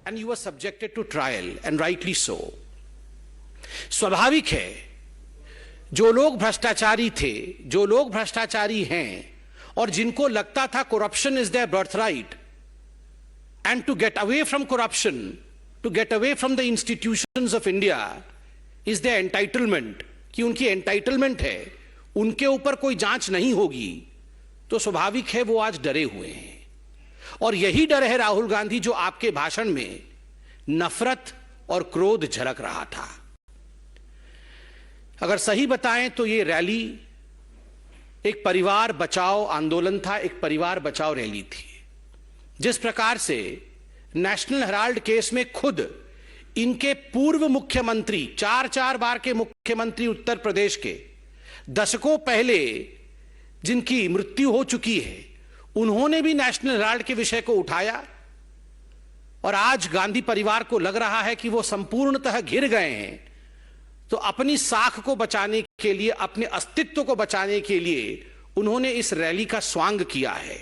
and you were subjected to trial, and rightly so. स्वाभाविक है, जो लोग भ्रष्टाचारी थे, जो लोग भ्रष्टाचारी हैं और जिनको लगता था corruption is their birthright, and to get away from corruption, to get away from the institutions of India is their entitlement, कि उनकी entitlement है, उनके ऊपर कोई जांच नहीं होगी, तो स्वाभाविक है वो आज डरे हुए हैं। और यही डर है राहुल गांधी जो आपके भाषण में नफरत और क्रोध झलक रहा था। अगर सही बताएं तो ये रैली एक परिवार बचाओ आंदोलन था, एक परिवार बचाओ रैली थी। जिस प्रकार से नेशनल हेराल्ड केस में खुद इनके पूर्व मुख्यमंत्री, 4 बार के मुख्यमंत्री उत्तर प्रदेश के, दशकों पहले जिनकी मृत्यु हो चुकी है, उन्होंने भी नेशनल हेराल्ड के विषय को उठाया और आज गांधी परिवार को लग रहा है कि वो संपूर्णतः घिर गए हैं, तो अपनी साख को बचाने के लिए, अपने अस्तित्व को बचाने के लिए उन्होंने इस रैली का स्वांग किया है।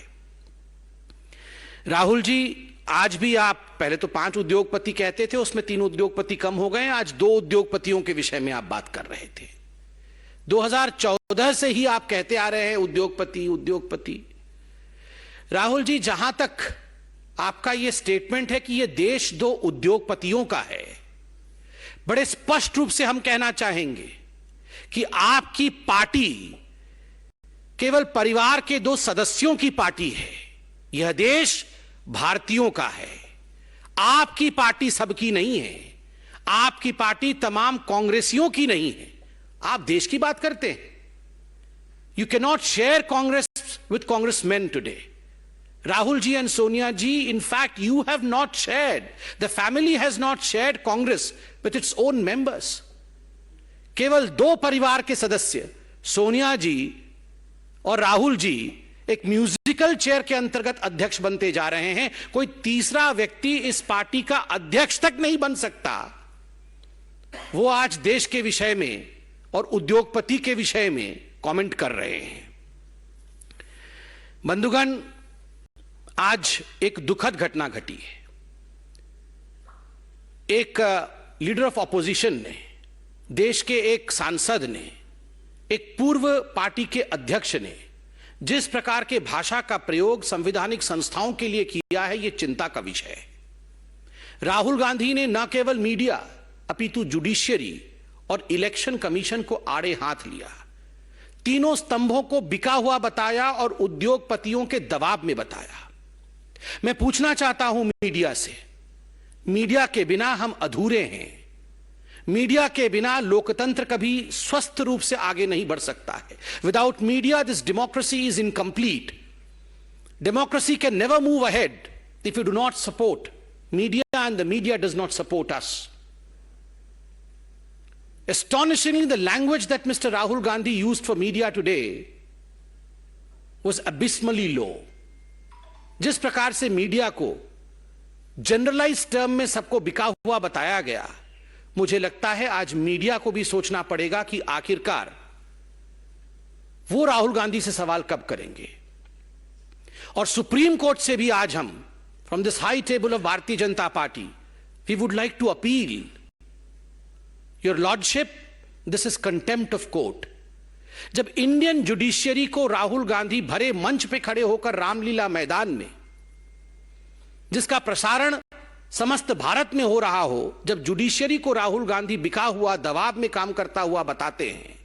राहुल जी, आज भी आप पहले तो 5 उद्योगपति कहते थे, उसमें 3 उद्योगपति कम हो गए, आज 2 उद्योगपतियों के विषय में आप बात कर रहे थे। 2014 से ही आप कहते आ रहे हैं उद्योगपति उद्योगपति। राहुल जी, जहां तक आपका यह स्टेटमेंट है कि यह देश 2 उद्योगपतियों का है, बड़े स्पष्ट रूप से हम कहना चाहेंगे कि आपकी पार्टी केवल परिवार के 2 सदस्यों की पार्टी है। यह देश भारतीयों का है। आपकी पार्टी सबकी नहीं है, आपकी पार्टी तमाम कांग्रेसियों की नहीं है। आप देश की बात करते हैं। You can not share Congress with congressman today. Rahul ji and Sonia ji, in fact, you have not shared, the family has not shared Congress with its own members. केवल 2 परिवार के सदस्य सोनिया जी और राहुल जी एक म्यूजिकल चेयर के अंतर्गत अध्यक्ष बनते जा रहे हैं। कोई तीसरा व्यक्ति इस पार्टी का अध्यक्ष तक नहीं बन सकता। वो आज देश के विषय में और उद्योगपति के विषय में कमेंट कर रहे हैं। बंधुगण, आज एक दुखद घटना घटी है। एक लीडर ऑफ ऑपोजिशन ने, देश के एक सांसद ने, एक पूर्व पार्टी के अध्यक्ष ने जिस प्रकार के भाषा का प्रयोग संवैधानिक संस्थाओं के लिए किया है, यह चिंता का विषय है। राहुल गांधी ने न केवल मीडिया अपितु जुडिशियरी और इलेक्शन कमीशन को आड़े हाथ लिया, तीनों स्तंभों को बिका हुआ बताया और उद्योगपतियों के दबाव में बताया। मैं पूछना चाहता हूं मीडिया से, मीडिया के बिना हम अधूरे हैं। मीडिया के बिना लोकतंत्र कभी स्वस्थ रूप से आगे नहीं बढ़ सकता है। Without media this democracy is incomplete. Democracy can never move ahead if you do not support media and the media does not support us. Astonishingly, the language that Mr. Rahul Gandhi used for media today was abysmally low. जिस प्रकार से media को generalise term में सबको बिका हुआ बताया गया, मुझे लगता है आज मीडिया को भी सोचना पड़ेगा कि आखिरकार वो राहुल गांधी से सवाल कब करेंगे। और सुप्रीम कोर्ट से भी आज हम, from this high table of Bharatiya Janata party, we would like to appeal, your lordship, this is contempt of court. जब इंडियन जुडिशियरी को राहुल गांधी भरे मंच पे खड़े होकर रामलीला मैदान में, जिसका प्रसारण समस्त भारत में हो रहा हो, जब जुडिशियरी को राहुल गांधी बिका हुआ, दबाव में काम करता हुआ बताते हैं,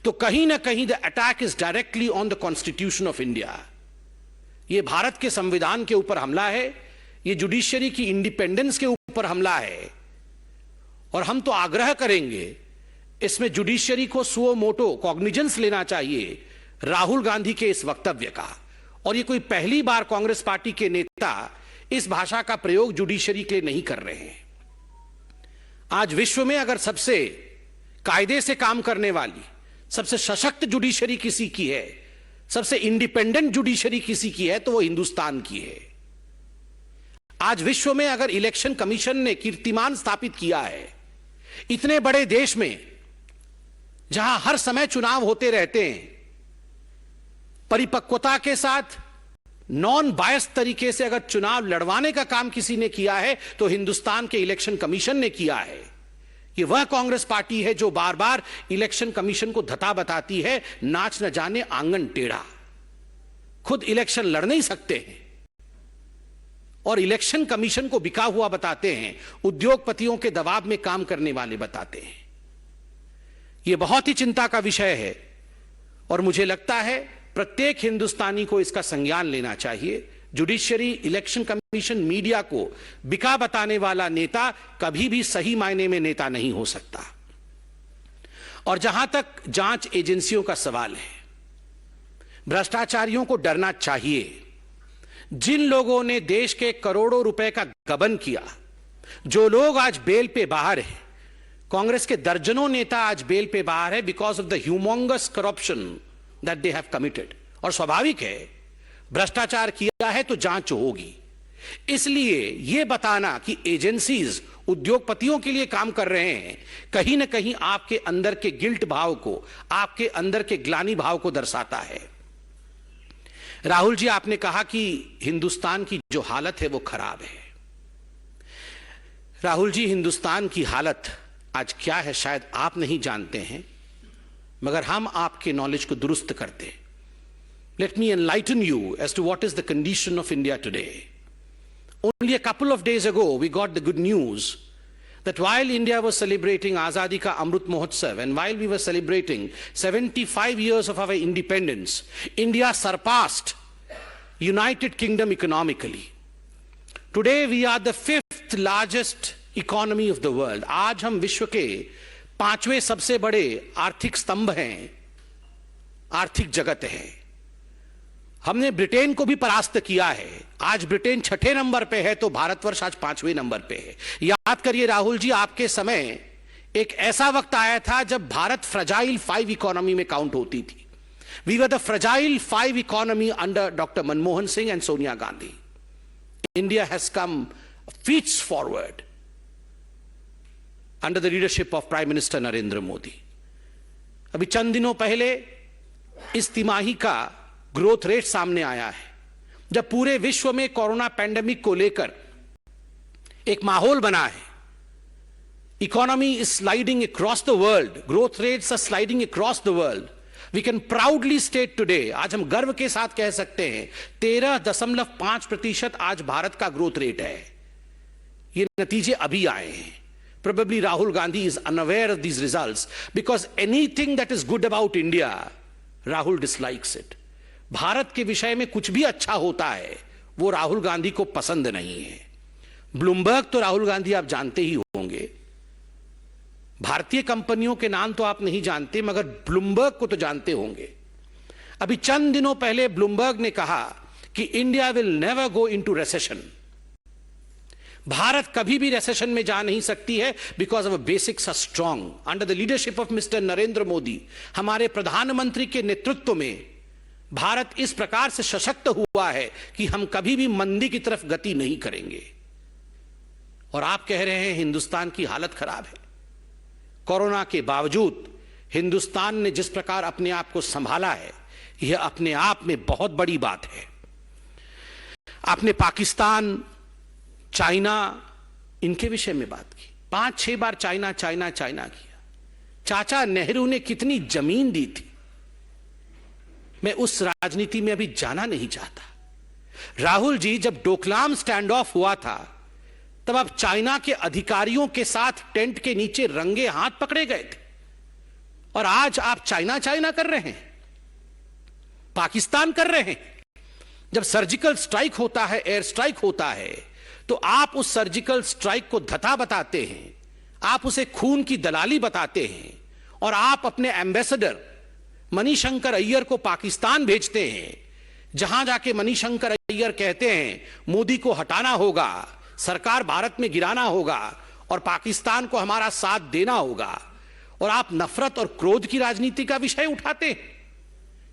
तो कहीं ना कहीं the attack is directly on the constitution of India. यह भारत के संविधान के ऊपर हमला है, यह जुडिशियरी की इंडिपेंडेंस के ऊपर हमला है। और हम तो आग्रह करेंगे, इसमें जुडिशियरी को सुओ मोटो कॉग्निजेंस लेना चाहिए राहुल गांधी के इस वक्तव्य का। और ये कोई पहली बार कांग्रेस पार्टी के नेता इस भाषा का प्रयोग जुडिशियरी के लिए नहीं कर रहे हैं। आज विश्व में अगर सबसे कायदे से काम करने वाली, सबसे सशक्त जुडिशियरी किसी की है, सबसे इंडिपेंडेंट जुडिशियरी किसी की है, तो वो हिंदुस्तान की है। आज विश्व में अगर इलेक्शन कमीशन ने कीर्तिमान स्थापित किया है, इतने बड़े देश में जहां हर समय चुनाव होते रहते हैं, परिपक्वता के साथ, नॉन बायस तरीके से अगर चुनाव लड़वाने का काम किसी ने किया है तो हिंदुस्तान के इलेक्शन कमीशन ने किया है। ये वह कांग्रेस पार्टी है जो बार बार इलेक्शन कमीशन को धता बताती है, नाच न जाने आंगन टेढ़ा। खुद इलेक्शन लड़ नहीं सकते हैं और इलेक्शन कमीशन को बिका हुआ बताते हैं, उद्योगपतियों के दबाव में काम करने वाले बताते हैं। यह बहुत ही चिंता का विषय है और मुझे लगता है प्रत्येक हिंदुस्तानी को इसका संज्ञान लेना चाहिए। जुडिशरी, इलेक्शन कमीशन, मीडिया को बिका बताने वाला नेता कभी भी सही मायने में नेता नहीं हो सकता। और जहां तक जांच एजेंसियों का सवाल है, भ्रष्टाचारियों को डरना चाहिए। जिन लोगों ने देश के करोड़ों रुपए का गबन किया, जो लोग आज बेल पे बाहर हैं, कांग्रेस के दर्जनों नेता आज बेल पे बाहर है because of the humongous corruption that they have committed. और स्वाभाविक है, भ्रष्टाचार किया है तो जांच होगी। इसलिए यह बताना कि एजेंसीज उद्योगपतियों के लिए काम कर रहे हैं, कहीं ना कहीं आपके अंदर के गिल्ट भाव को, आपके अंदर के ग्लानि भाव को दर्शाता है। राहुल जी, आपने कहा कि हिंदुस्तान की जो हालत है वो खराब है। राहुल जी, हिंदुस्तान की हालत आज क्या है शायद आप नहीं जानते हैं, मगर हम आपके नॉलेज को दुरुस्त करते हैं। Let me enlighten you as to what is the condition of India today. Only a couple of days ago, we got the good news that while India was celebrating Azadi Ka Amrit Mahotsav and while we were celebrating 75 years of our independence, India surpassed United Kingdom economically. Today we are the 5th largest economy of the world. आज हम विश्व के 5वें सबसे बड़े आर्थिक स्तंभ हैं, आर्थिक जगत है। हमने ब्रिटेन को भी परास्त किया है। आज ब्रिटेन 6ठे नंबर पे है तो भारतवर्ष आज 5वें नंबर पे है। याद करिए राहुल जी, आपके समय एक ऐसा वक्त आया था जब भारत फ्रजाइल 5 इकोनॉमी में काउंट होती थी। We were the fragile 5 economy under doctor Manmohan Singh and Sonia Gandhi. India has come feats forward under the leadership of prime minister Narendra Modi. अभी चंद दिनों पहले इस तिमाही का ग्रोथ रेट सामने आया है, जब पूरे विश्व में कोरोना पैंडेमिक को लेकर एक माहौल बना है। Economy is sliding across the world, growth rates are sliding across the world. We can proudly state today, आज हम गर्व के साथ कह सकते हैं 13.5% आज भारत का ग्रोथ रेट है। ये नतीजे अभी आए हैं। Probably Rahul Gandhi is unaware of these results because anything that is good about India, Rahul dislikes it. Bharat के विषय में कुछ भी अच्छा होता है वो राहुल गांधी को पसंद नहीं है। ब्लूमबर्ग तो राहुल गांधी आप जानते ही होंगे। भारतीय कंपनियों के नाम तो आप नहीं जानते, मगर ब्लूमबर्ग को तो जानते होंगे। अभी चंद दिनों पहले ब्लूमबर्ग ने कहा कि India will never go into recession. भारत कभी भी रिसेशन में जा नहीं सकती है because of basics are strong. Under the leadership of mister Narendra Modi, हमारे प्रधानमंत्री के नेतृत्व में भारत इस प्रकार से सशक्त हुआ है कि हम कभी भी मंदी की तरफ गति नहीं करेंगे। और आप कह रहे हैं हिंदुस्तान की हालत खराब है। कोरोना के बावजूद हिंदुस्तान ने जिस प्रकार अपने आप को संभाला है, यह अपने आप में बहुत बड़ी बात है। आपने पाकिस्तान, चाइना, इनके विषय में बात की। 5-6 बार चाइना चाइना चाइना किया। चाचा नेहरू ने कितनी जमीन दी थी, मैं उस राजनीति में अभी जाना नहीं चाहता। राहुल जी, जब डोकलाम स्टैंड ऑफ हुआ था तब आप चाइना के अधिकारियों के साथ टेंट के नीचे रंगे हाथ पकड़े गए थे और आज आप चाइना चाइना कर रहे हैं, पाकिस्तान कर रहे हैं। जब सर्जिकल स्ट्राइक होता है, एयर स्ट्राइक होता है, तो आप उस सर्जिकल स्ट्राइक को धता बताते हैं, आप उसे खून की दलाली बताते हैं और आप अपने एम्बेसडर मणिशंकर अय्यर को पाकिस्तान भेजते हैं, जहां जाके मणिशंकर अय्यर कहते हैं मोदी को हटाना होगा, सरकार भारत में गिराना होगा और पाकिस्तान को हमारा साथ देना होगा। और आप नफरत और क्रोध की राजनीति का विषय उठाते हैं।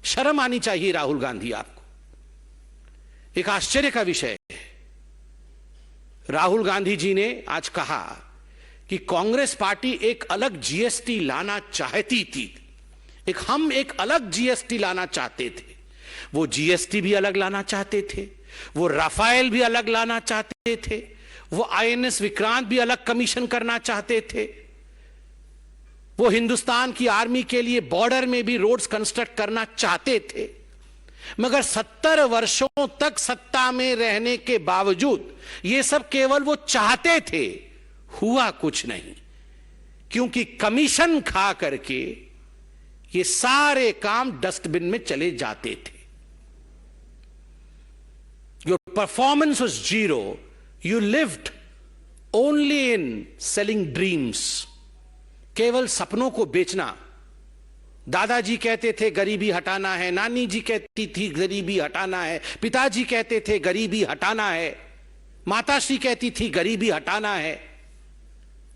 शर्म आनी चाहिए राहुल गांधी आपको। एक आश्चर्य का विषय है, राहुल गांधी जी ने आज कहा कि कांग्रेस पार्टी एक अलग जीएसटी लाना चाहती थी, हम एक अलग जीएसटी लाना चाहते थे। वो जीएसटी भी अलग लाना चाहते थे, वो राफेल भी अलग लाना चाहते थे, वो आईएनएस विक्रांत भी अलग कमीशन करना चाहते थे, वो हिंदुस्तान की आर्मी के लिए बॉर्डर में भी रोड्स कंस्ट्रक्ट करना चाहते थे। मगर 70 वर्षों तक सत्ता में रहने के बावजूद ये सब केवल वो चाहते थे, हुआ कुछ नहीं, क्योंकि कमीशन खा करके ये सारे काम डस्टबिन में चले जाते थे। Your performance was zero, you lived only in selling dreams, केवल सपनों को बेचना। दादाजी कहते थे गरीबी हटाना है, नानी जी कहती थी गरीबी हटाना है, पिताजी कहते थे गरीबी हटाना है, माताश्री कहती थी गरीबी हटाना है।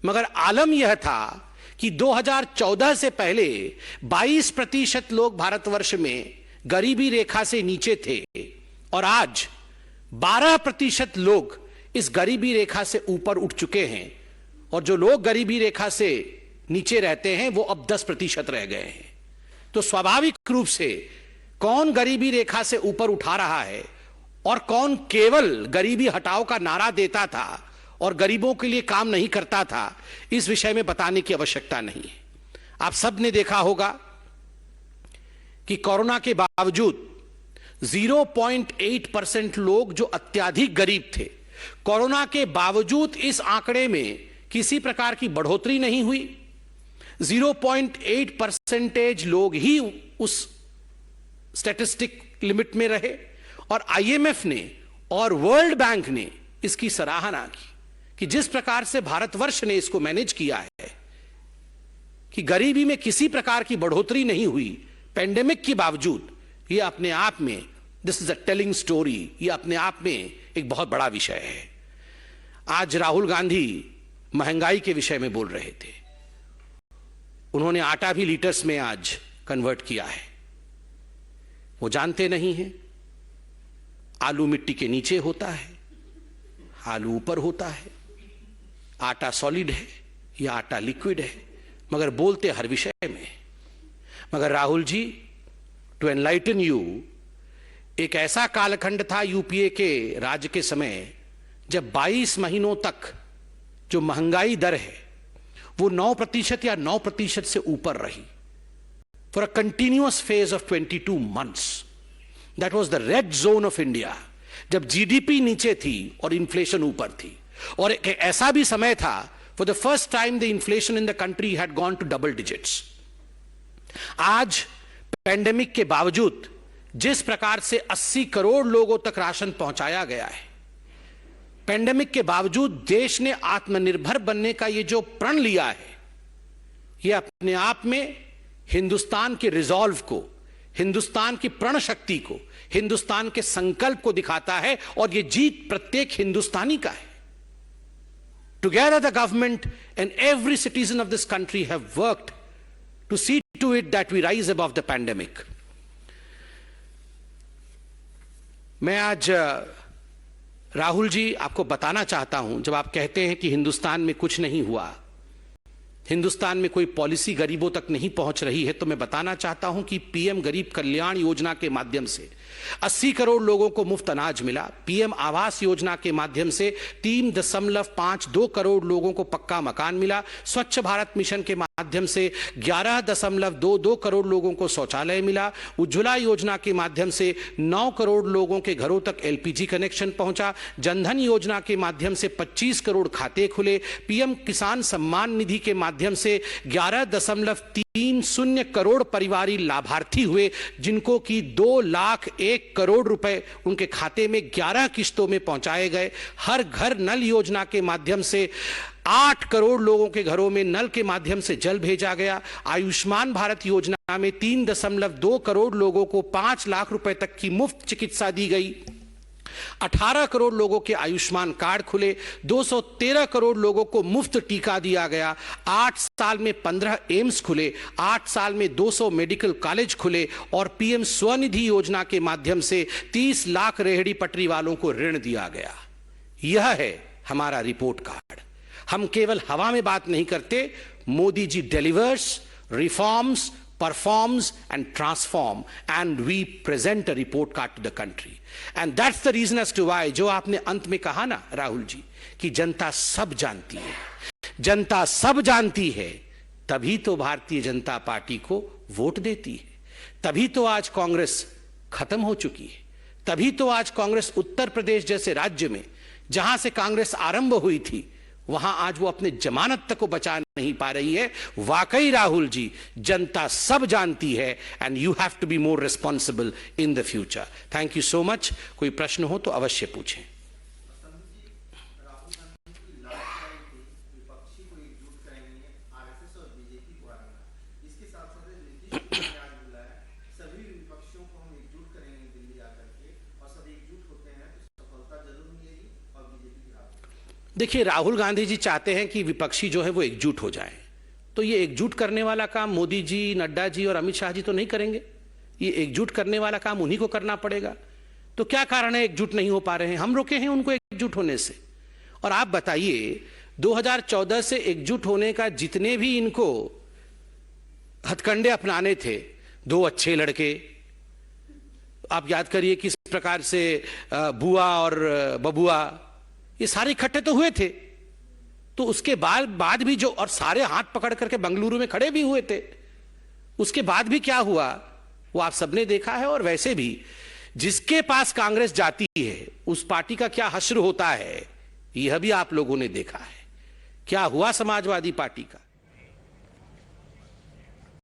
मगर आलम यह था कि 2014 से पहले 22% लोग भारतवर्ष में गरीबी रेखा से नीचे थे और आज 12% लोग इस गरीबी रेखा से ऊपर उठ चुके हैं, और जो लोग गरीबी रेखा से नीचे रहते हैं वो अब 10% रह गए हैं। तो स्वाभाविक रूप से कौन गरीबी रेखा से ऊपर उठा रहा है और कौन केवल गरीबी हटाओ का नारा देता था और गरीबों के लिए काम नहीं करता था, इस विषय में बताने की आवश्यकता नहीं है। आप सब ने देखा होगा कि कोरोना के बावजूद 0.8% लोग जो अत्यधिक गरीब थे, कोरोना के बावजूद इस आंकड़े में किसी प्रकार की बढ़ोतरी नहीं हुई। 0.8% लोग ही उस स्टैटिस्टिक लिमिट में रहे, और आईएमएफ ने और वर्ल्ड बैंक ने इसकी सराहना की कि जिस प्रकार से भारतवर्ष ने इसको मैनेज किया है कि गरीबी में किसी प्रकार की बढ़ोतरी नहीं हुई पेंडेमिक के बावजूद, ये अपने आप में, this is a telling story, ये अपने आप में एक बहुत बड़ा विषय है। आज राहुल गांधी महंगाई के विषय में बोल रहे थे, उन्होंने आटा भी लीटर्स में आज कन्वर्ट किया है। वो जानते नहीं हैं आलू मिट्टी के नीचे होता है, आलू ऊपर होता है, आटा सॉलिड है या आटा लिक्विड है, मगर बोलते हर विषय में। मगर Rahul ji, to enlighten you, एक ऐसा कालखंड था यूपीए के राज्य के समय जब 22 महीनों तक जो महंगाई दर है वो 9% या 9% से ऊपर रही for a continuous phase of 22 months. That was the red zone of India, जब जीडीपी नीचे थी और इन्फ्लेशन ऊपर थी। और एक ऐसा भी समय था, for the first time the inflation in the country had gone to double digits. आज पैंडेमिक के बावजूद जिस प्रकार से 80 करोड़ लोगों तक राशन पहुंचाया गया है, पैंडेमिक के बावजूद देश ने आत्मनिर्भर बनने का ये जो प्रण लिया है, ये अपने आप में हिंदुस्तान के रिजॉल्व को, हिंदुस्तान की प्रण शक्ति को, हिंदुस्तान के संकल्प को दिखाता है, और ये जीत प्रत्येक हिंदुस्तानी का है। Together the government and every citizen of this country have worked to see to it that we rise above the pandemic. मैं आज राहुल जी आपको बताना चाहता हूं, जब आप कहते हैं कि हिंदुस्तान में कुछ नहीं हुआ, हिंदुस्तान में कोई पॉलिसी गरीबों तक नहीं पहुंच रही है, तो मैं बताना चाहता हूं कि पीएम गरीब कल्याण योजना के माध्यम से 80 करोड़ लोगों को मुफ्त अनाज मिला। पीएम आवास योजना के माध्यम से 3.52 करोड़ लोगों को पक्का मकान मिला। स्वच्छ भारत मिशन के माध्यम से 11.22 करोड़ लोगों को शौचालय मिला। उज्ज्वला योजना के माध्यम से 9 करोड़ लोगों के घरों तक एलपीजी कनेक्शन पहुंचा। जनधन योजना के माध्यम से 25 करोड़ खाते खुले। पीएम किसान सम्मान निधि के माध्यम से 11.30 करोड़ परिवारी लाभार्थी हुए, जिनको कि 2,01,000 करोड़ रुपए उनके खाते में 11 किश्तों में पहुंचाए गए। हर घर नल योजना के माध्यम से 8 करोड़ लोगों के घरों में नल के माध्यम से जल भेजा गया। आयुष्मान भारत योजना में 3.2 करोड़ लोगों को 5 लाख रुपए तक की मुफ्त चिकित्सा दी गई। 18 करोड़ लोगों के आयुष्मान कार्ड खुले। 213 करोड़ लोगों को मुफ्त टीका दिया गया। 8 साल में 15 एम्स खुले। 8 साल में 200 मेडिकल कॉलेज खुले। और पीएम स्वनिधि योजना के माध्यम से 30 लाख रेहड़ी पटरी वालों को ऋण दिया गया। यह है हमारा रिपोर्ट कार्ड। हम केवल हवा में बात नहीं करते, Modi ji delivers, reforms, performs and transform, and we present a report card to the country. And that's the reason as to why, जो आपने अंत में कहा ना राहुल जी, कि जनता सब जानती है, जनता सब जानती है, तभी तो भारतीय जनता पार्टी को वोट देती है, तभी तो आज कांग्रेस खत्म हो चुकी है, तभी तो आज कांग्रेस उत्तर प्रदेश जैसे राज्य में, जहां से कांग्रेस आरंभ हुई थी, वहां आज वो अपने जमानत तक को बचा नहीं पा रही है। वाकई राहुल जी, जनता सब जानती है, and you have to be more responsible in the future. Thank you so much. कोई प्रश्न हो तो अवश्य पूछें। देखिए, राहुल गांधी जी चाहते हैं कि विपक्षी जो है वो एकजुट हो जाए, तो ये एकजुट करने वाला काम मोदी जी, नड्डा जी और अमित शाह जी तो नहीं करेंगे। ये एकजुट करने वाला काम उन्हीं को करना पड़ेगा। तो क्या कारण है एकजुट नहीं हो पा रहे हैं? हम रोके हैं उनको एकजुट होने से। और आप बताइए, 2014 से एकजुट होने का जितने भी इनको हथकंडे अपनाने थे, दो अच्छे लड़के, आप याद करिए किस प्रकार से बुआ और बबुआ, ये सारे इकट्ठे तो हुए थे। तो उसके बाद भी जो, और सारे हाथ पकड़ करके बंगलुरु में खड़े भी हुए थे, उसके बाद भी क्या हुआ वो आप सबने देखा है। और वैसे भी जिसके पास कांग्रेस जाती है उस पार्टी का क्या हश्र होता है, यह भी आप लोगों ने देखा है। क्या हुआ समाजवादी पार्टी का?